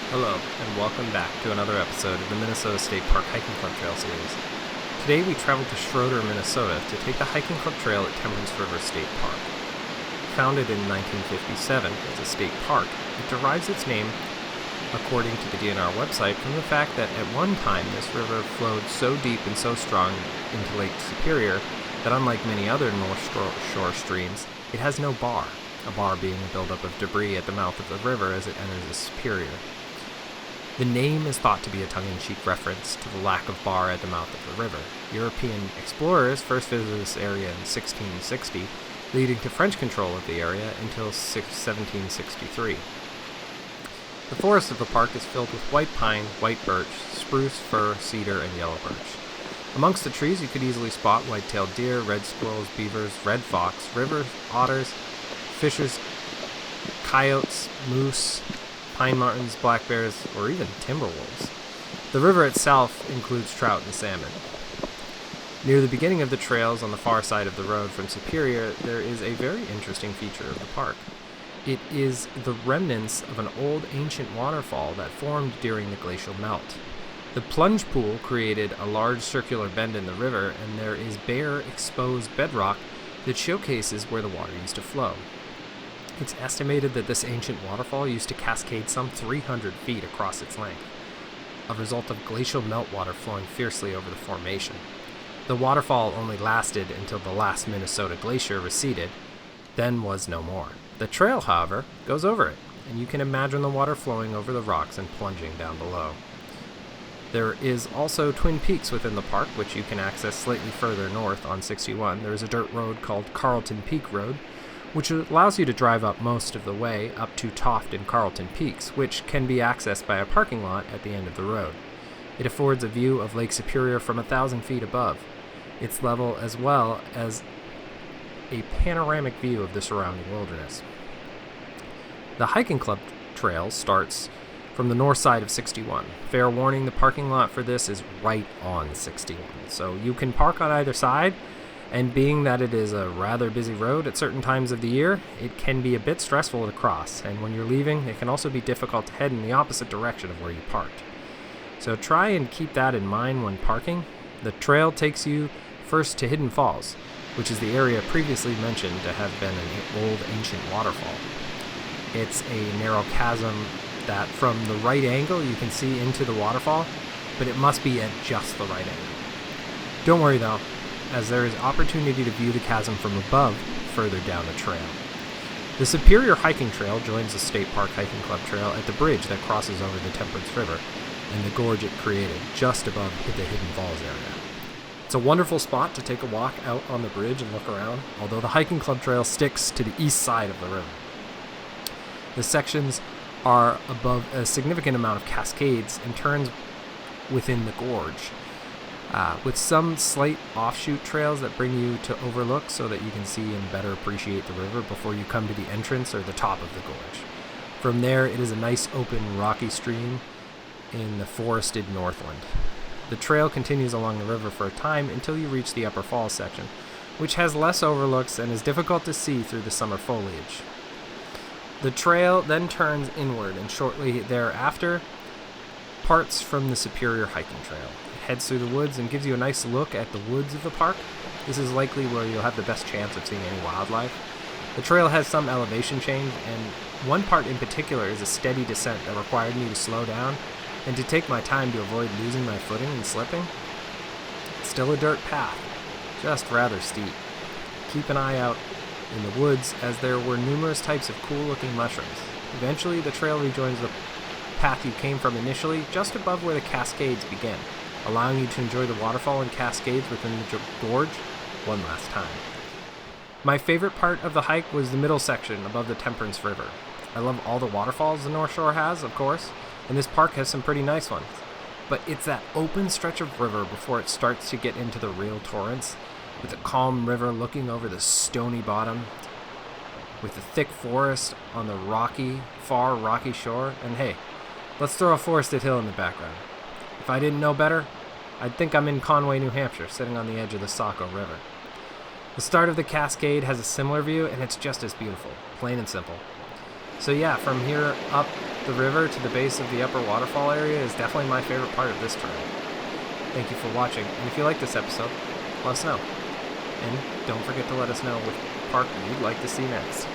Hello, and welcome back to another episode of the Minnesota State Park Hiking Club Trail Series. Today we traveled to Schroeder, Minnesota to take the hiking club trail at Temperance River State Park. Founded in 1957 as a state park, it derives its name, according to the DNR website, from the fact that at one time this river flowed so deep and so strong into Lake Superior that unlike many other North Shore streams, it has no bar, a bar being a buildup of debris at the mouth of the river as it enters the Superior. The name is thought to be a tongue-in-cheek reference to the lack of bar at the mouth of the river. European explorers first visited this area in 1660, leading to French control of the area until 1763. The forest of the park is filled with white pine, white birch, spruce, fir, cedar, and yellow birch. Amongst the trees you could easily spot white-tailed deer, red squirrels, beavers, red fox, river otters, fishers, coyotes, moose, pine martens, black bears, or even timber wolves. The river itself includes trout and salmon. Near the beginning of the trails on the far side of the road from Superior, there is a very interesting feature of the park. It is the remnants of an old ancient waterfall that formed during the glacial melt. The plunge pool created a large circular bend in the river, and there is bare, exposed bedrock that showcases where the water used to flow. It's estimated that this ancient waterfall used to cascade some 300 feet across its length, a result of glacial meltwater flowing fiercely over the formation. The waterfall only lasted until the last Minnesota glacier receded, then was no more. The trail, however, goes over it, and you can imagine the water flowing over the rocks and plunging down below. There is also Twin Peaks within the park, which you can access slightly further north on 61. There is a dirt road called Carlton Peak Road, which allows you to drive up most of the way up to Toft and Carlton Peaks, which can be accessed by a parking lot at the end of the road. It affords a view of Lake Superior from 1,000 feet above its level, as well as a panoramic view of the surrounding wilderness. The hiking club trail starts from the north side of 61. Fair warning, the parking lot for this is right on 61, so you can park on either side. And being that it is a rather busy road at certain times of the year, it can be a bit stressful to cross, and when you're leaving, it can also be difficult to head in the opposite direction of where you parked. So try and keep that in mind when parking. The trail takes you first to Hidden Falls, which is the area previously mentioned to have been an old ancient waterfall. It's a narrow chasm that from the right angle you can see into the waterfall, but it must be at just the right angle. Don't worry though, as there is opportunity to view the chasm from above further down the trail. The Superior Hiking Trail joins the State Park Hiking Club Trail at the bridge that crosses over the Temperance River and the gorge it created just above the Hidden Falls area. It's a wonderful spot to take a walk out on the bridge and look around, although the hiking club trail sticks to the east side of the river. The sections are above a significant amount of cascades and turns within the gorge, with some slight offshoot trails that bring you to overlook so that you can see and better appreciate the river before you come to the entrance or the top of the gorge. From there, it is a nice open rocky stream in the forested northland. The trail continues along the river for a time until you reach the Upper Falls section, which has less overlooks and is difficult to see through the summer foliage. The trail then turns inward, and shortly thereafter parts from the Superior Hiking Trail. It heads through the woods and gives you a nice look at the woods of the park. This is likely where you'll have the best chance of seeing any wildlife. The trail has some elevation change, and one part in particular is a steady descent that required me to slow down and to take my time to avoid losing my footing and slipping. It's still a dirt path, just rather steep. Keep an eye out in the woods, as there were numerous types of cool-looking mushrooms. Eventually, the trail rejoins the path you came from initially, just above where the cascades begin, allowing you to enjoy the waterfall and cascades within the gorge one last time. My favorite part of the hike was the middle section above the Temperance River. I love all the waterfalls the North Shore has, of course, and this park has some pretty nice ones. But it's that open stretch of river before it starts to get into the real torrents, with the calm river looking over the stony bottom, with the thick forest on the far rocky shore, and hey, let's throw a forested hill in the background. If I didn't know better, I'd think I'm in Conway, New Hampshire, sitting on the edge of the Saco River. The start of the cascade has a similar view, and it's just as beautiful, plain and simple. So yeah, from here up The river to the base of the upper waterfall area is definitely my favorite part of this trail. Thank you for watching, and if you like this episode, let us know. And don't forget to let us know which park you'd like to see next.